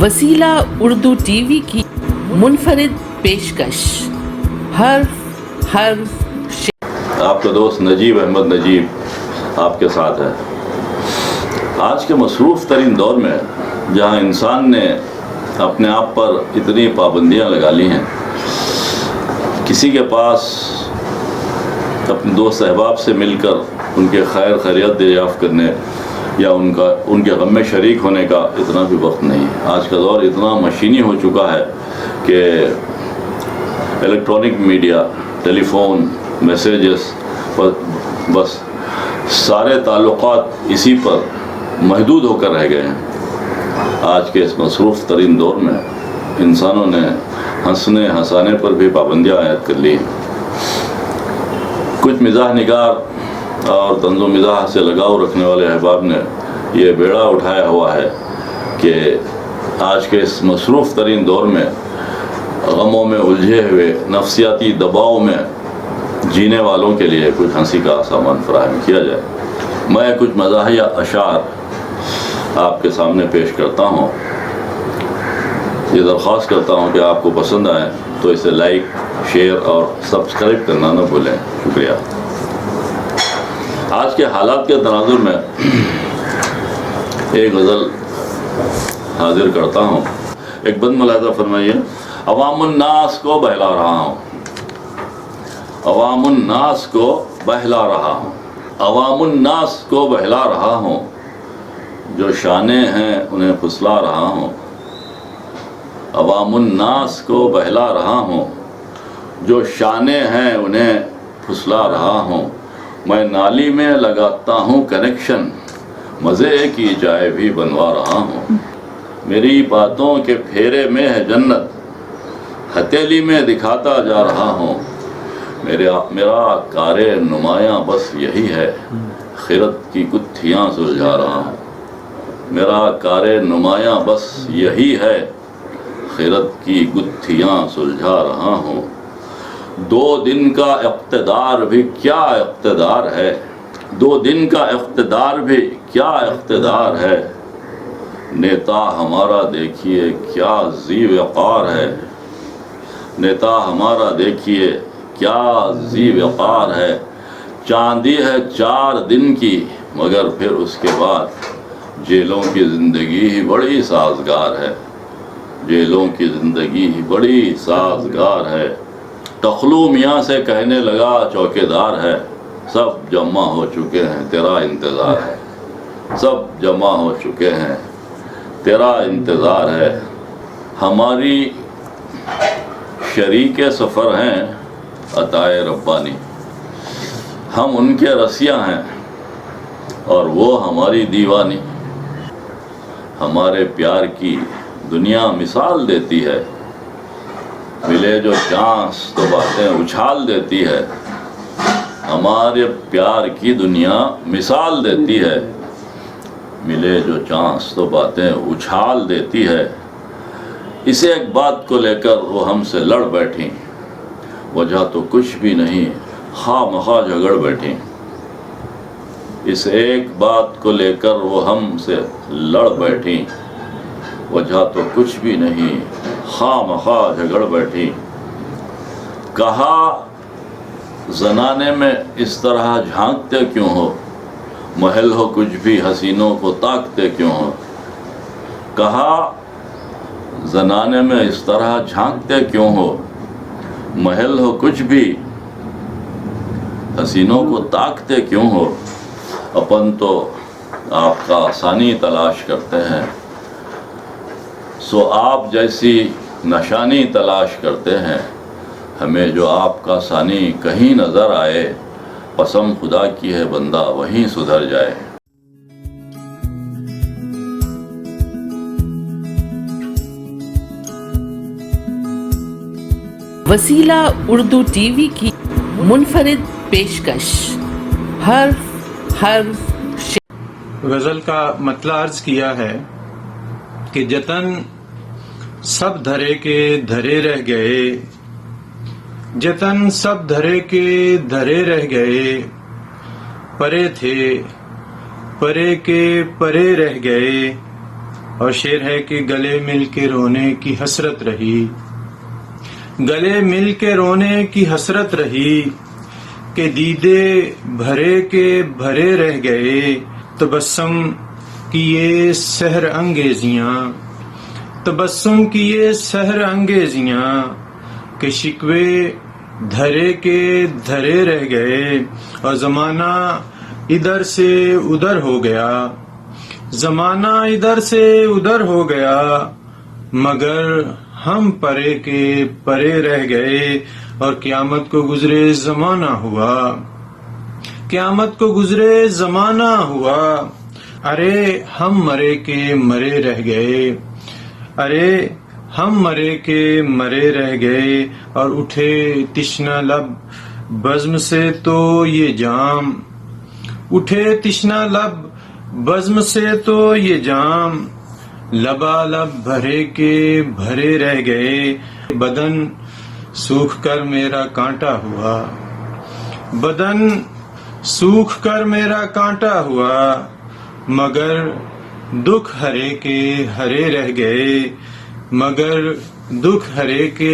वसीला उर्दू टीवी की मुनफरिद पेशकश आपका दोस्त नजीब अहमद नजीब आपके साथ है। आज के मसरूफ़ तरीन दौर में जहाँ इंसान ने अपने आप पर इतनी पाबंदियाँ लगा ली हैं, किसी के पास अपने दोस्त अहबाब से मिलकर उनके खैर खैरियत दरियाफ़्त करने या उनके गम में शरीक होने का इतना भी वक्त नहीं। आज का दौर इतना मशीनी हो चुका है कि इलेक्ट्रॉनिक मीडिया, टेलीफोन, मैसेजेस पर बस सारे ताल्लुक़ात इसी पर महदूद होकर रह गए हैं। आज के इस मसरूफ़ तरीन दौर में इंसानों ने हंसने हंसाने पर भी पाबंदियाँ आयद कर ली। कुछ मिजाह निगार और तंज़ो मिजाह से लगाव रखने वाले अहबाब ने ये बेड़ा उठाया हुआ है कि आज के इस मसरूफ़ तरीन दौर में गमों में उलझे हुए नफ्सियाती दबाव में जीने वालों के लिए कुछ हंसी का सामान फराहम किया जाए। मैं कुछ मज़ाहिया अशार आपके सामने पेश करता हूँ। ये दरख्वास्त करता हूँ कि आपको पसंद आए तो इसे लाइक, शेयर और सब्सक्राइब करना न भूलें। शुक्रिया। आज के हालात के तनाजुर में एक गज़ल हाजिर करता हूँ। एक बंद मुलाहिज़ा फरमाइए। अवामुन्नास को बहला रहा हूँ, अवामुन्नास को बहला रहा हूँ, अवामुन्नास को बहला रहा हूँ, जो शाने हैं उन्हें फुसला रहा हूँ। अवामुन्नास को बहला रहा हूँ, जो शाने हैं उन्हें फुसला रहा हूँ। मैं नाली में लगाता हूँ कनेक्शन, मज़े की चाय भी बनवा रहा हूँ। मेरी बातों के फेरे में है जन्नत, हथेली में दिखाता जा रहा हूँ। मेरा कारे नुमायाँ बस यही है, खिरत की गुत्थियाँ सुलझा रहा हूँ। मेरा कारे नुमायाँ बस यही है, खिरत की गुत्थियाँ सुलझा रहा हूँ। 2 दिन का इक़्तिदार भी क्या इक़्तिदार है, 2 दिन का इक़्तिदार भी क्या इक़्तिदार है। नेता हमारा देखिए क्या ज़ी-वक़ार है, नेता हमारा देखिए क्या ज़ी-वक़ार है। चांदी है 4 दिन की, मगर फिर उसके बाद जेलों की ज़िंदगी ही बड़ी साज़गार है, जेलों की ज़िंदगी ही बड़ी साज़गार है। तखलू मियाँ से कहने लगा चौकीदार है, सब जमा हो चुके हैं तेरा इंतज़ार है, सब जमा हो चुके हैं तेरा इंतज़ार है। हमारी शरीके सफ़र हैं अताए रब्बानी, हम उनके रसिया हैं और वो हमारी दीवानी। हमारे प्यार की दुनिया मिसाल देती है, मिले जो चांस तो बातें उछाल देती है। हमारे प्यार की दुनिया मिसाल देती है, मिले जो चांस तो बातें उछाल देती है। इसे एक बात को लेकर वो हमसे लड़ बैठी, वजह तो कुछ भी नहीं, खामखा झगड़ बैठी। इस एक बात को लेकर वो हमसे लड़ बैठी, वजह तो कुछ भी नहीं, खामखा झगड़ बैठी। कहा ज़नाने में इस तरह झांकते क्यों हो, महल हो कुछ भी हसीनों को ताकते क्यों हो। कहा ज़नाने में इस तरह झांकते क्यों हो, महल हो कुछ भी हसीनों को ताकते क्यों हो। अपन तो आपका आसानी तलाश करते हैं, सो आप जैसी नशानी तलाश करते हैं। हमें जो आपका सानी कहीं नज़र आए, कसम खुदा की है बंदा वहीं सुधर जाए। वसीला उर्दू टीवी की मुनफरिद पेशकश गज़ल का मतला अर्ज किया है कि जतन सब धरे के धरे रह गए, जतन सब धरे के धरे रह गए। परे थे परे के परे रह गए, اور شعر ہے کہ گلے مل کے رونے کی حسرت رہی، گلے مل کے رونے کی حسرت رہی، کہ دیدے بھرے کے بھرے رہ گئے تبسم کی یہ سحر انگیزیاں، تبسم کی یہ سحر انگیزیاں، کہ شکوے دھرے کے دھرے رہ گئے اور زمانہ ادھر سے ادھر ہو گیا، زمانہ ادھر سے ادھر ہو گیا، مگر ہم پرے کے پرے رہ گئے اور قیامت کو گزرے زمانہ ہوا، قیامت کو گزرے زمانہ ہوا، ارے ہم مرے کے مرے رہ گئے، ارے ہم مرے کے مرے رہ گئے اور اٹھے تشنہ لب بزم سے تو یہ جام، اٹھے تشنہ لب بزم سے تو یہ جام، لبالب بھرے کے بھرے رہ گئے، بدن سوکھ کر میرا کانٹا ہوا، بدن سوکھ کر میرا کانٹا ہوا، مگر دکھ ہرے کے ہرے رہ گئے، مگر دکھ ہرے کے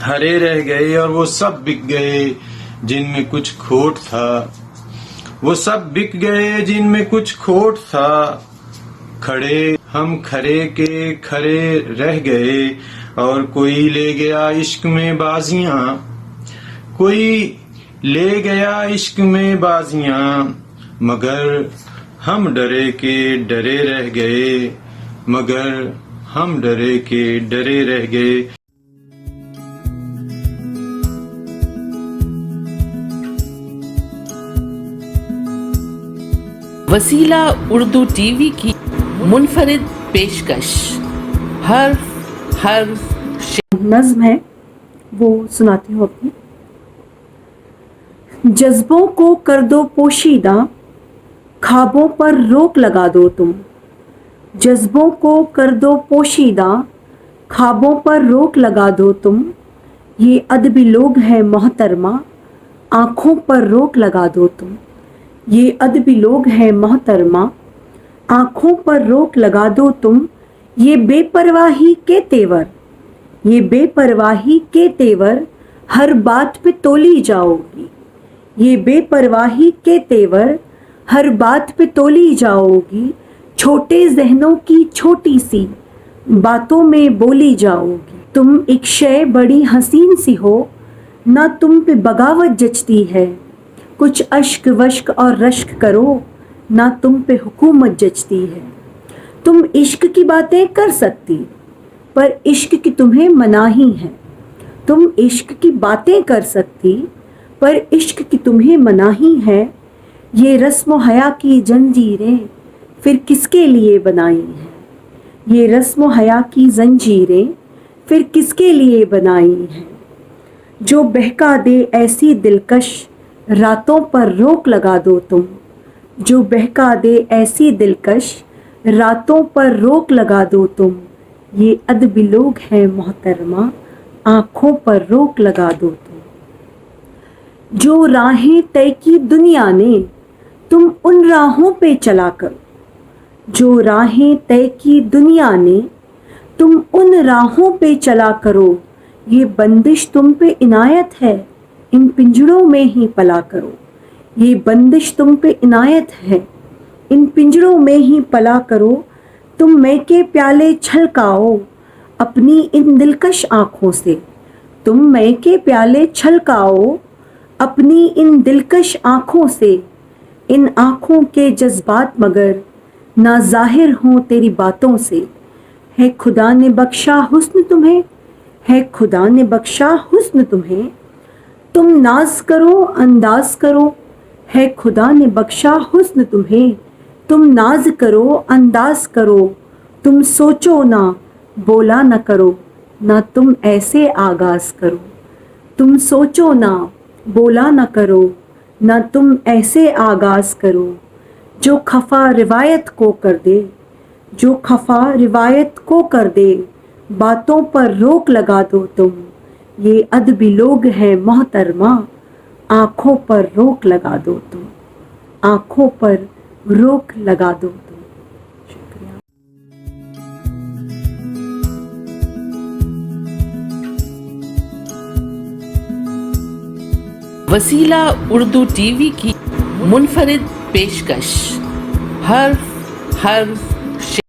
ہرے رہ گئے اور وہ سب بک گئے جن میں کچھ کھوٹ تھا، وہ سب بک گئے جن میں کچھ کھوٹ تھا، کھڑے ہم کھڑے کے کھڑے رہ گئے اور کوئی لے گیا عشق میں بازیاں، کوئی لے گیا عشق میں بازیاں، مگر ہم ڈرے کے ڈرے رہ گئے، مگر ہم ڈرے کے ڈرے رہ گئے۔ وسیلہ اردو ٹی وی کی منفرد پیشکش، حرف نظم ہے وہ سناتی ہوں اپنی۔ جذبوں کو کر دو پوشیدہ، خوابوں پر روک لگا دو تم، جذبوں کو کر دو پوشیدہ، خوابوں پر روک لگا دو تم، یہ ادبی لوگ ہیں محترمہ، آنکھوں پر روک لگا دو تم، یہ ادبی لوگ ہیں محترمہ، آنکھوں پر روک لگا دو تم، یہ بے پرواہی کے تیور، یہ بے پرواہی کے تیور ہر بات پہ تولی جاؤ گی، یہ بے پرواہی کے تیور ہر بات پہ تولی جاؤ گی، چھوٹے ذہنوں کی چھوٹی سی باتوں میں بولی جاؤ گی، تم ایک شے بڑی حسین سی ہو، نہ تم پہ بغاوت جچتی ہے، کچھ اشک وشک اور رشک کرو، نہ تم پہ حکومت جچتی ہے، تم عشق کی باتیں کر سکتی پر عشق کی تمہیں مناہی ہے، تم عشق کی باتیں کر سکتی پر عشق کی تمہیں مناہی ہے، یہ رسم و حیا کی زنجیریں پھر کس کے لیے بنائی ہیں، یہ رسم و حیا کی زنجیریں پھر کس کے لیے بنائی ہیں، جو بہکا دے ایسی دلکش راتوں پر روک لگا دو تم، جو بہکا دے ایسی دلکش راتوں پر روک لگا دو تم، یہ ادبی لوگ ہیں محترمہ، آنکھوں پر روک لگا دو تم، جو راہیں طے کی دنیا نے تم ان راہوں پہ چلا کرو، جو راہیں طے کی دنیا نے تم ان راہوں پہ چلا کرو، یہ بندش تم پہ عنایت ہے، ان پنجروں میں ہی پلا کرو، یہ بندش تم پہ عنایت ہے، ان پنجروں میں ہی پلا کرو، تم میں کے پیالے چھلکاؤ اپنی ان دلکش آنکھوں سے، تم میں کے پیالے چھلکاؤ اپنی ان دلکش آنکھوں سے، ان آنکھوں کے جذبات مگر نہ ظاہر ہوں تیری باتوں سے، ہے خدا نے بخشا حسن تمہیں، ہے خدا نے بخشا حسن تمہیں، تم ناز کرو انداز کرو، ہے خدا نے بخشا حسن تمہیں، تم ناز کرو انداز کرو، تم سوچو نہ بولا نہ کرو، نہ تم ایسے آغاز کرو، تم سوچو نہ بولا نہ کرو، نہ تم ایسے آغاز کرو، جو خفا روایت کو کر دے، جو خفا روایت کو کر دے، باتوں پر روک لگا دو تم، یہ ادبی لوگ ہیں محترمہ، آنکھوں پر روک لگا دو تم، آنکھوں پر روک لگا دو تم۔ شکریہ۔ وسیلہ اردو ٹی وی کی منفرد پیشکش، حرف حرف